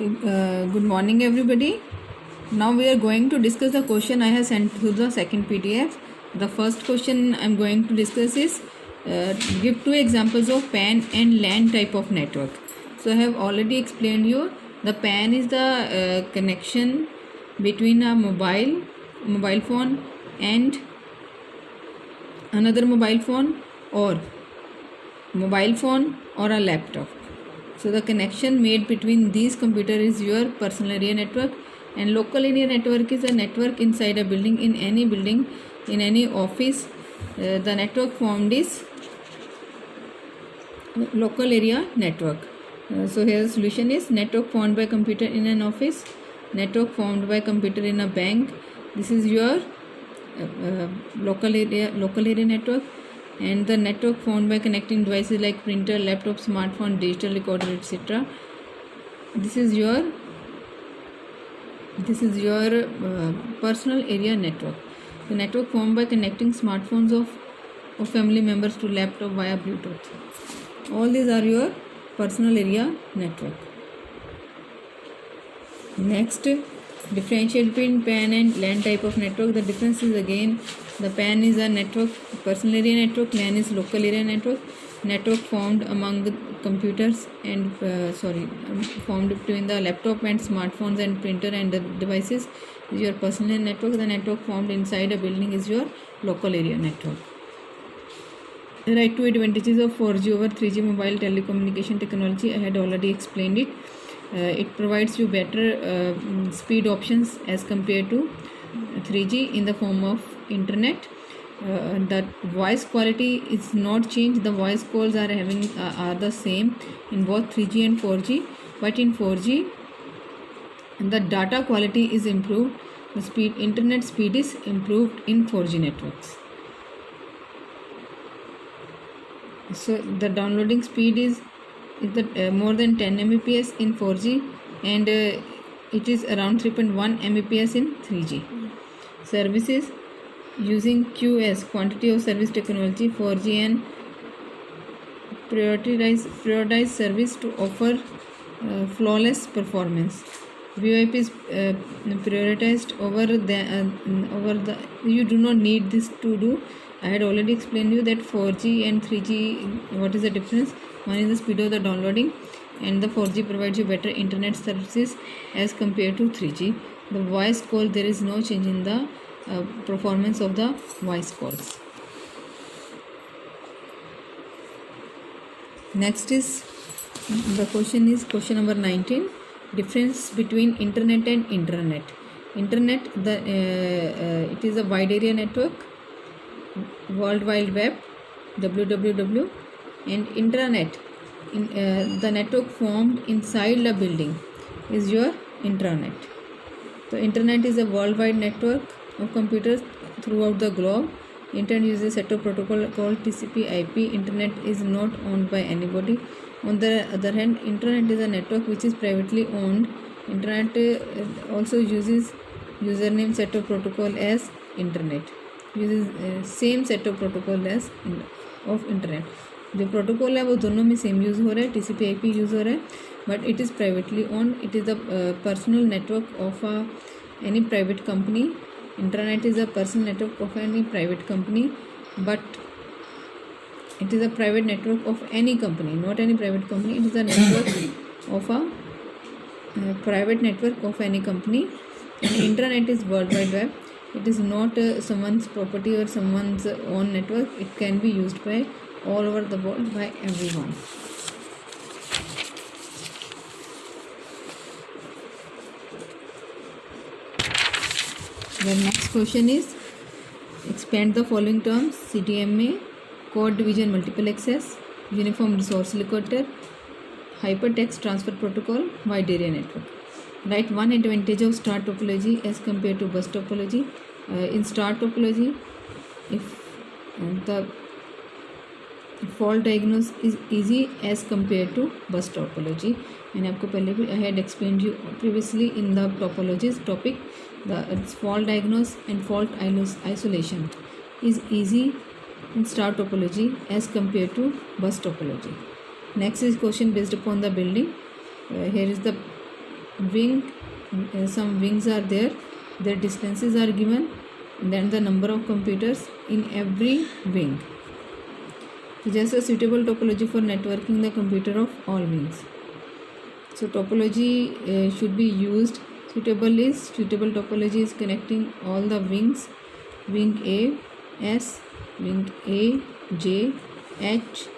Good morning, everybody. Now we are going to discuss the question I have sent to the second PDF. The first question I am going to discuss is give two examples of PAN and LAN type of network. So I have already explained you. The PAN is the connection between a mobile phone and another mobile phone or a laptop. So the connection made between these computers is your personal area network, and local area network is a network inside a building, in any office. The network formed is local area network. So here the solution is network formed by computer in an office, network formed by computer in a bank. This is your local area network. And the network formed by connecting devices like printer, laptop, smartphone, digital recorder, etc. This is your personal area network. The network formed by connecting smartphones of family members to laptop via Bluetooth. All these are your personal area network. Next, differentiate between PAN and LAN type of network. The difference is again, the PAN is a network, personal area network. LAN is local area network. Network formed among the computers and formed between the laptop and smartphones and printer and the devices is your personal area network. The network formed inside a building is your local area network. There are two advantages of 4G over 3G mobile telecommunication technology. I had already explained it. It provides you better speed options as compared to 3G in the form of internet. The voice quality is not changed. The voice calls are the same in both 3G and 4G, but in 4G the data quality is improved. The internet speed is improved in 4G networks. So the downloading speed is more than 10 Mbps in 4G, and it is around 3.1 Mbps in 3G. Services using QS, quantity of service technology, 4G and prioritize service to offer flawless performance. VoIP is prioritized over the. You do not need this to do. I had already explained you that 4G and 3G, what is the difference? One is the speed of the downloading, and the 4G provides you better internet services as compared to 3G. The voice call, there is no change in the performance of the voice calls. Next is question number 19. Difference between internet and intranet. Internet, it is a wide area network, World Wide Web, www, and intranet, the network formed inside the building is your intranet. So internet is a worldwide network of computers throughout the globe. Internet uses a set of protocol called TCP/IP. Internet is not owned by anybody. On the other hand, intranet is a network which is privately owned. Internet also uses username set of protocol as internet, uses same set of protocol as of internet. जो protocol है वो दोनों में same use हो रहा है, TCP/IP use हो रहा है, but it is privately owned. It is the personal network of any private company. Internet is a personal network of any private company, but it is a private network of any company, not any private company. It is a network of a private network of any company. And intranet is World Wide Web. It is not someone's property or someone's own network. It can be used by all over the world by everyone. The next question is expand the following terms: CDMA, code division multiple access, uniform resource locator, hypertext transfer protocol, wide area network. Write one advantage of star topology as compared to bus topology. In star topology, if the fault diagnosis is easy as compared to bus topology. मैंने आपको पहले भी I had explained you previously in the topologies topic. The fault diagnosis and fault isolation is easy in star topology as compared to bus topology. Next is question based upon the building. Here is the wing, some wings are there, their distances are given, then the number of computers in every wing. Suggest a suitable topology for networking the computer of all wings. So topology should be used. Suitable topology is connecting all the wings, wing A, S, wing A, J, H.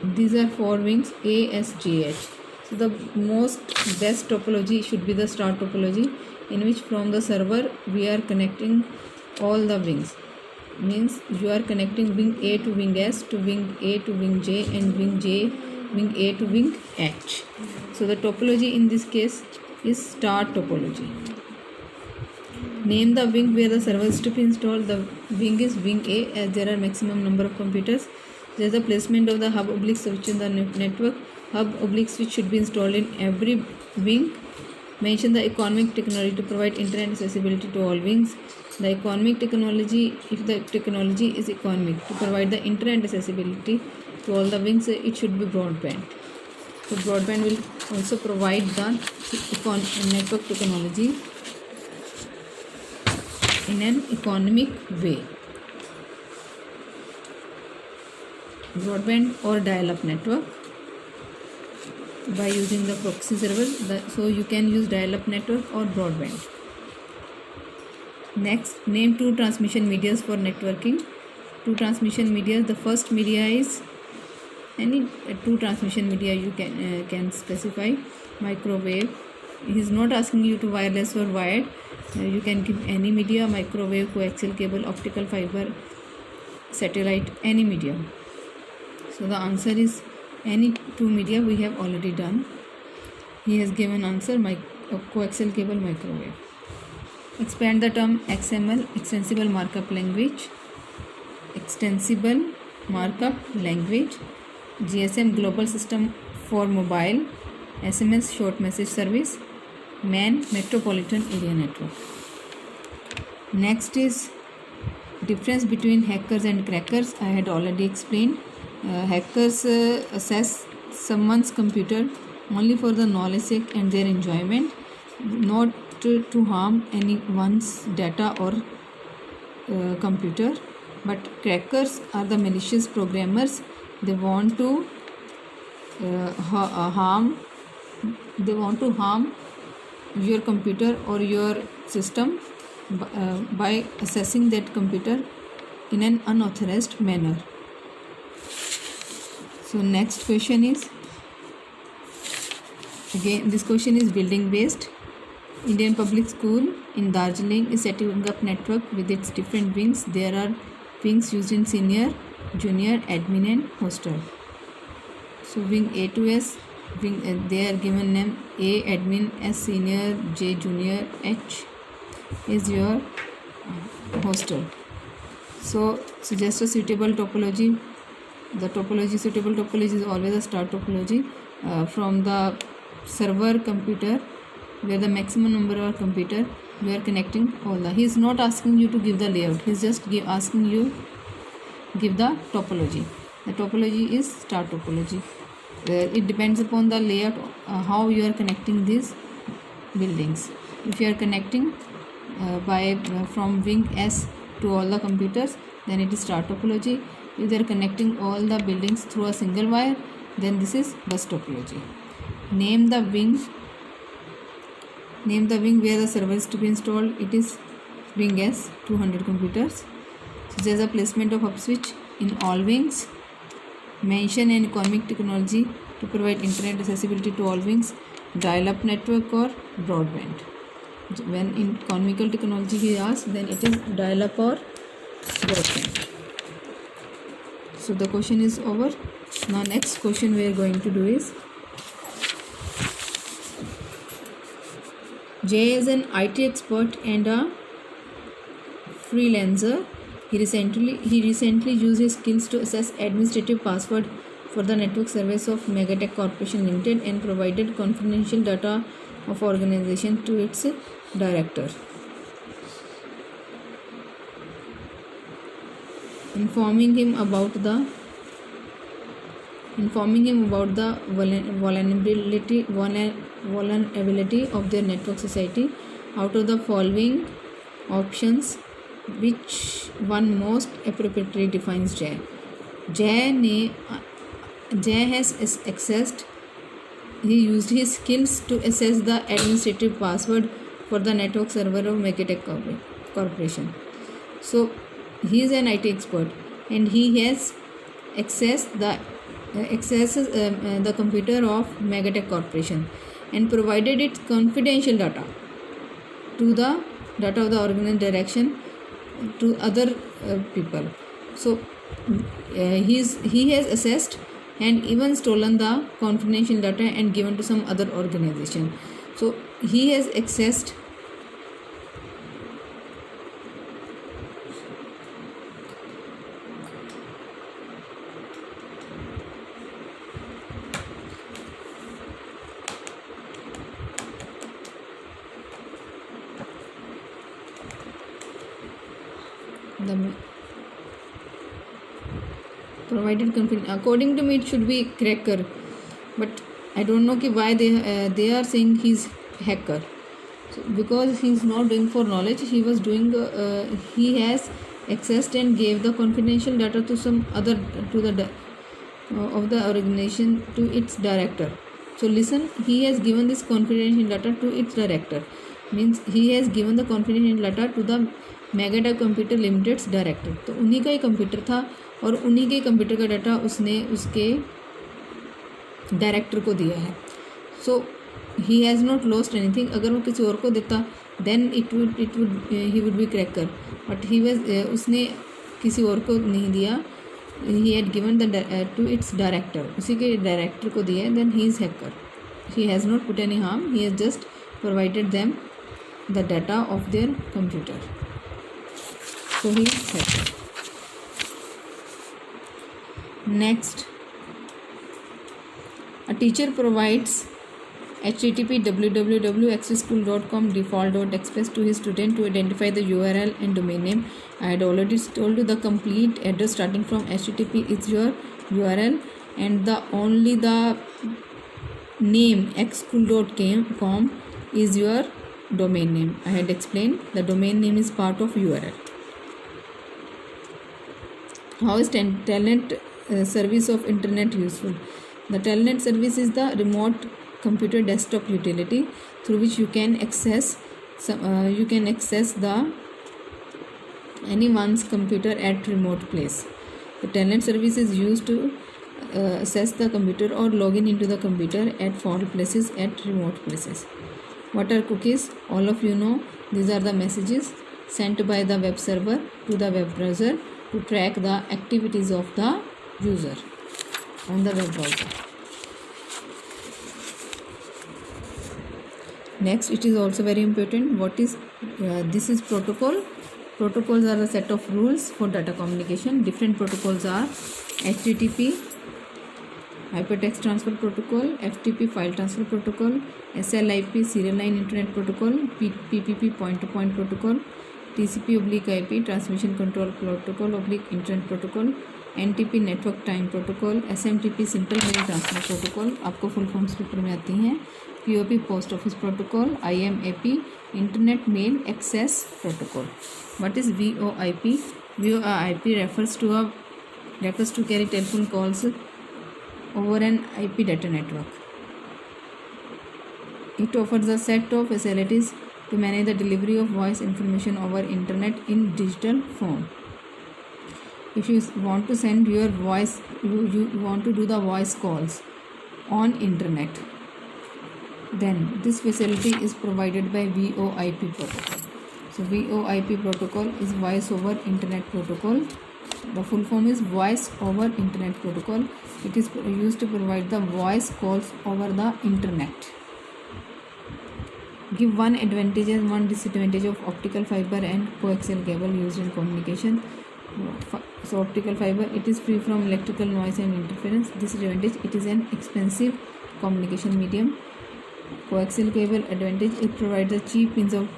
These are 4 wings, A, S, J, H. So the most best topology should be the star topology, in which from the server we are connecting all the wings. Means you are connecting wing A to wing S, to wing A to wing J, and wing A to wing H. So the topology in this case is star topology. Name the wing where the server is to be installed. The wing is wing A, as there are maximum number of computers. There is the placement of the hub oblique switch in the network. Hub oblique switch should be installed in every wing. Mention the economic technology to provide internet accessibility to all wings. The economic technology, if the technology is economic, to provide the internet accessibility to all the wings, it should be broadband. So broadband will also provide the network technology in an economic way. Broadband or dial-up network by using the proxy server. So you can use dial-up network or broadband. Next, name 2 transmission medias for networking. 2 transmission medias. The first media is any 2 transmission media you can specify. Microwave. He is not asking you to wireless or wired. You can give any media: microwave, coaxial cable, optical fiber, satellite, any medium. So the answer is any 2 media we have already done. He has given answer coaxial cable, microwave. Expand the term XML, extensible markup language. Extensible markup language. GSM, global system for mobile. SMS, short message service. MAN, metropolitan area network. Next is difference between hackers and crackers. I had already explained. Hackers access someone's computer only for the knowledge sake and their enjoyment, not to harm anyone's data or computer. But crackers are the malicious programmers. They want to harm your computer or your system by accessing that computer in an unauthorized manner. So next question is, again this question is building based. Indian Public School in Darjeeling is setting up network with its different wings. There are wings used in senior, junior, admin and hostel. So wing A to S, they are given name: A admin, S senior, J junior, H is your hostel. So suggest a suitable topology. The suitable topology is always a star topology from the server computer, where the maximum number of computer we are connecting all the. He is not asking you to give the layout. He is just asking you give the topology. The topology is star topology. It depends upon the layout, how you are connecting these buildings. If you are connecting from wing S to all the computers, then it is star topology. If they are connecting all the buildings through a single wire, then this is bus topology. Name the wing where the server is to be installed. It is wing S, 200 computers. So there is a placement of hub switch in all wings. Mention an economic technology to provide internet accessibility to all wings: dial-up network or broadband. When in economical technology he asks, then it is dial-up or broadband. So the question is over. Now next question we are going to do is, Jay is an IT expert and a freelancer. He recently used his skills to assess administrative password for the network service of Megatech Corporation Limited and provided confidential data of organization to its director. Informing him about the informing him about the vulnerability of their network society. Out of the following options, which one most appropriately defines Jay? Jay has accessed. He used his skills to access the administrative password for the network server of Megatech Corporation. So he is an IT expert, and he has accessed the computer of Megatech Corporation and provided its confidential data to the data of the organization direction to other people. So he has assessed and even stolen the confidential data and given to some other organization. So he has accessed the provided confidential. According to me, it should be cracker, but I don't know why they are saying he's hacker. So because he's not doing for knowledge, he was doing. He has accessed and gave the confidential data to some other to the of the organization to its director. So listen, he has given this confidential data to its director. Means he has given the confidential data to the Megatech computer limited's director. तो उन्हीं का ही computer था और उन्हीं के computer का data उसने उसके डायरेक्टर को दिया है. So he has not lost anything. अगर वो किसी और को देता then he would be cracker, but he was उसने किसी और को नहीं दिया. He had given the to its director, उसी के डायरेक्टर को दिया. Then he is hacker. He has not put any harm, he has just provided them the data of their computer. So he is hacker. Next, a teacher provides http www.accessschool.com default.express to his student to identify the URL and domain name. I had already told you the complete address starting from http is your URL and the name xschool.com is your domain name. I had explained the domain name is part of URL. How is Telnet service of internet useful? The Telnet service is the remote computer desktop utility through which you can access the anyone's computer at remote place. The Telnet service is used to access the computer or log into the computer at far places, at remote places. What are cookies? All of you know these are the messages sent by the web server to the web browser to track the activities of the user on the web browser. Next, it is also very important. What is this is protocol. Protocols are a set of rules for data communication. Different protocols are HTTP, Hypertext Transfer Protocol, FTP, File Transfer Protocol, SLIP, Serial Line Internet Protocol, PPP, Point-to-Point Protocol, TCP/IP, Transmission Control Protocol / Internet Protocol, NTP, Network Time Protocol, SMTP, Simple Mail Transfer Protocol. आपको full forms paper में आती हैं. POP, Post Office Protocol, IMAP, Internet Mail Access Protocol. What is VoIP? VoIP refers to carry telephone calls over an IP data network. It offers a set of facilities to manage the delivery of voice information over internet in digital form. If you want to send your voice, you want to do the voice calls on internet, then this facility is provided by VoIP protocol. So VoIP protocol is voice over internet protocol. The full form is voice over internet protocol. It is used to provide the voice calls over the internet. Give one advantage and one disadvantage of optical fiber and coaxial cable used in communication. So optical fiber, it is free from electrical noise and interference. Disadvantage, it is an expensive communication medium. Coaxial cable advantage, it provides a cheap means of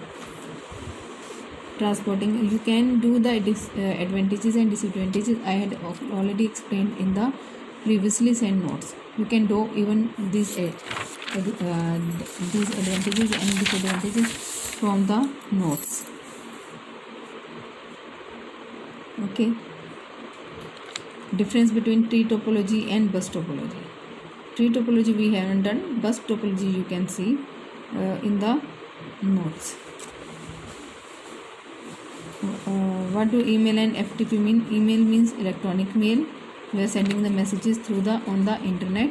transporting. You can do the advantages and disadvantages. I had already explained in the previously sent notes. You can do even these advantages and disadvantages from the notes. Okay. Difference between tree topology and bus topology. Tree topology we haven't done. Bus topology you can see in the notes. What do email and FTP mean? Email means electronic mail. We are sending the messages through on the internet,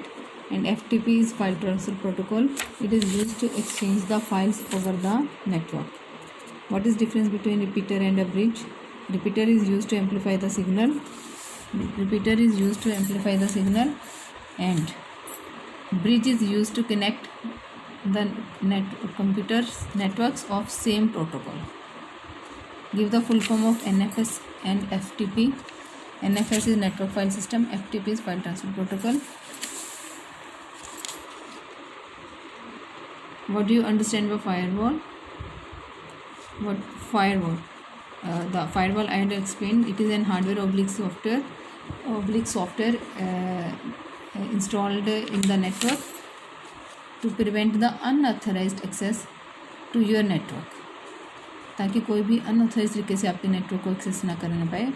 and FTP is file transfer protocol. It is used to exchange the files over the network. What is difference between repeater and a bridge? Repeater is used to amplify the signal. And bridge is used to connect the networks of same protocol. Give the full form of NFS and FTP. NFS is network file system. FTP is file transfer protocol. What do you understand by firewall? What firewall? The firewall I had explained. It is an hardware oblique software installed in the network to prevent the unauthorized access to your network, ताकि कोई भी unauthorized तरीके से आपके network को access ना करना पाए.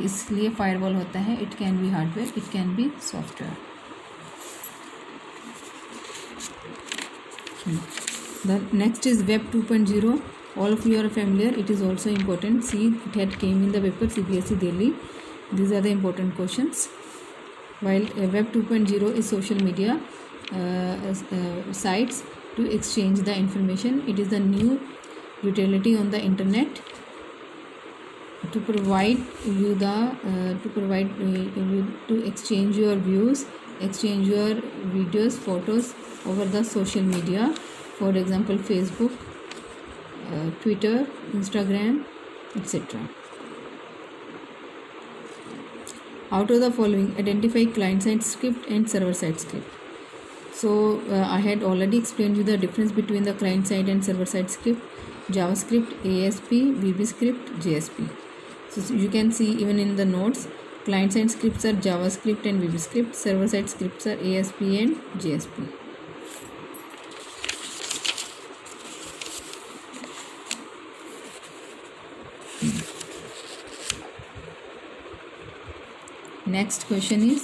इसलिए फायरवॉल होता है. It can be hardware, it can be software. The next is Web 2.0. All of you are familiar. It is also important. See, it had came in the paper CBSE Delhi. These are the important questions. While Web 2.0 is social media sites to exchange the information. It is the new utility on the internet to provide you to exchange your views, exchange your videos, photos over the social media. For example, Facebook, Twitter, Instagram, etc. Out of the following, identify client-side script and server-side script. So I had already explained you the difference between the client-side and server-side script. JavaScript, ASP, VBScript, JSP. So you can see even in the notes, client-side scripts are JavaScript and VBScript. Server-side scripts are ASP and JSP. Next question is,